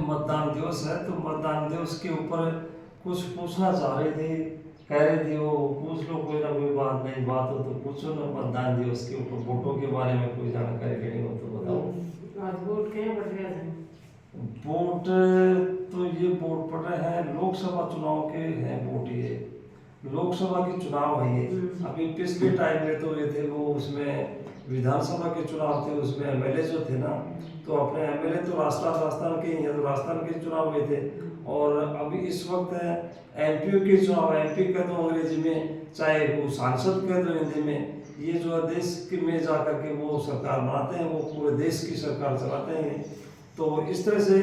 मतदान दिवस है तो मतदान दिवस के ऊपर कुछ पूछना चाह रही थी, कह रही थी वो पूछ लो, कोई ना कोई बात नहीं, बात हो तो पूछो ना। मतदान दिवस के ऊपर वोटों के बारे में कोई जानकारी लेनी हो तो बताओ। आज वोट कहीं पड़ रहे हैं? वोट तो ये वोट पड़ रहे हैं लोकसभा चुनाव के हैं वोट, ये लोकसभा के चुनाव है ये। अभी पिछले टाइम में तो ये थे वो, उसमें विधानसभा के चुनाव थे, उसमें एमएलए जो थे ना, तो अपने एमएलए तो राजस्थान के ही हैं, तो राजस्थान के चुनाव हुए थे। और अभी इस वक्त एमपी के चुनाव, एमपी का तो अंग्रेजी में, चाहे वो सांसद कह दो हिंदी में, ये जो है देश में जाकर के वो सरकार बनाते हैं, वो पूरे देश की सरकार चलाते हैं। तो इस तरह से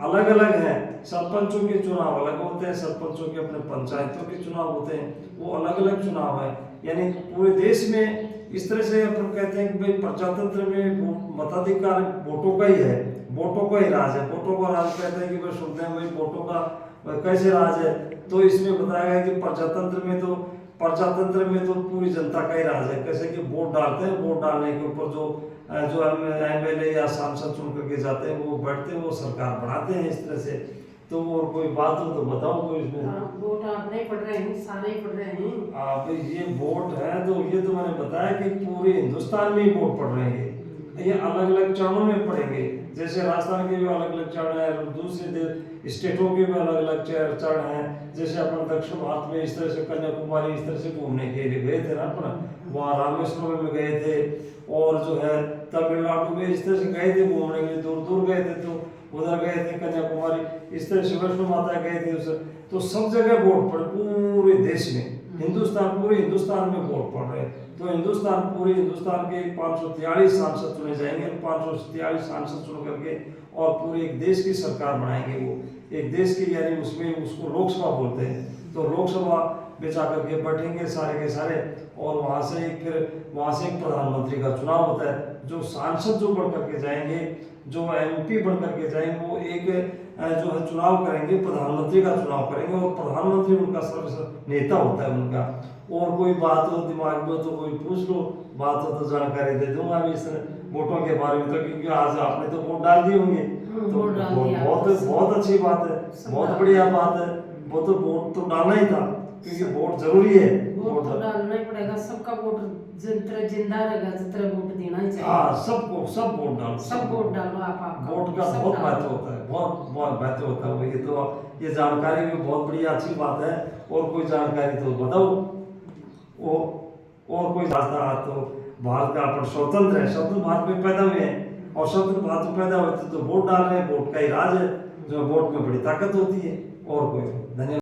अलग अलग हैं। सरपंचों के चुनाव अलग होते हैं, सरपंचों के अपने पंचायतों के चुनाव होते हैं, वो अलग अलग चुनाव है। यानी पूरे देश में इस तरह से अपन कहते हैं कि भाई प्रजातंत्र में मताधिकार वोटों का ही है, वोटों का ही राज है। वोटों का राज कहते हैं कि भाई सुनते हैं भाई वोटों का कैसे राज है, तो इसमें बताया गया कि प्रजातंत्र में तो पूरी जनता का ही राज है। कैसे कि वोट डालते हैं, वोट डालने के ऊपर जो एमएलए या सांसद चुन करके जाते हैं वो बैठते हैं, वो सरकार बनाते हैं इस तरह से। तो और कोई बात हो तो बताओ कोई इसमें। वोट आप नहीं पढ़ रहे हैं, सारे ही पढ़ रहे हैं। आप ये वोट है तो ये तो मैंने बताया कि पूरे हिंदुस्तान में ही वोट पड़ रहे हैं। ये अलग अलग चरणों में पड़ेंगे, जैसे राजस्थान के भी अलग अलग चरण है, दूसरे स्टेटों के भी अलग अलग चरण हैं। जैसे अपन दक्षिण भारत में इस तरह से कन्याकुमारी इस तरह से घूमने के लिए गए थे ना अपन, वहाँ रामेश्वरम में गए थे, और जो है तमिलनाडु में इस तरह से गए थे घूमने के लिए, दूर दूर गए थे, तो उधर गए थे कन्याकुमारी, इस तरह से वैष्णो माता गए थे उस। तो सब जगह वोट पड़े पूरे देश में, हिंदुस्तान पूरे हिंदुस्तान में वोट पड़ रहे हैं। तो पूरे हिंदुस्तान के 543 सांसद चुने जाएंगे, 543 सांसद चुन करके और पूरे एक देश की सरकार बनाएंगे। वो एक देश की, यानी उसमें उसको लोकसभा बोलते हैं। तो लोकसभा में जाकर के बैठेंगे सारे के सारे, और वहाँ से एक प्रधानमंत्री का चुनाव होता है। जो सांसद जो बढ़ करके जाएंगे, जो एमपी बढ़ करके जाएंगे, वो एक जो है चुनाव करेंगे, प्रधानमंत्री का चुनाव करेंगे, और प्रधानमंत्री उनका सर्वश्रेष्ठ नेता होता है उनका। और कोई बात हो दिमाग में तो कोई पूछ लो, बात हो तो जानकारी दे दूंगा अभी इस वोटों के बारे में। तो क्योंकि आज आपने तो वोट डाल दिए होंगे, तो बहुत अच्छी बात है, बहुत बढ़िया बात है। वो तो वोट तो डालना ही था, क्योंकि वोट जरूरी है। वोट तो डालना ही पड़ेगा, सबका वोट जिंदा रहेगा, जितना वोट देना ही चाहिए। हाँ, सब वोट डालो, सब वोट डालो आप। वोट का बहुत महत्व होता है, बहुत महत्व होता है। ये तो ये जानकारी भी बहुत बढ़िया अच्छी बात है। और कोई जानकारी तो बताओ। वो और कोई जाता तो भारत का अपन स्वतंत्र है, स्वतंत्र भारत में पैदा हुए हैं, और स्वतंत्र भारत में पैदा हुए तो वोट डाल रहे हैं। वोट का ही राज है, जो वोट में बड़ी ताकत होती है। और कोई धन्यवाद।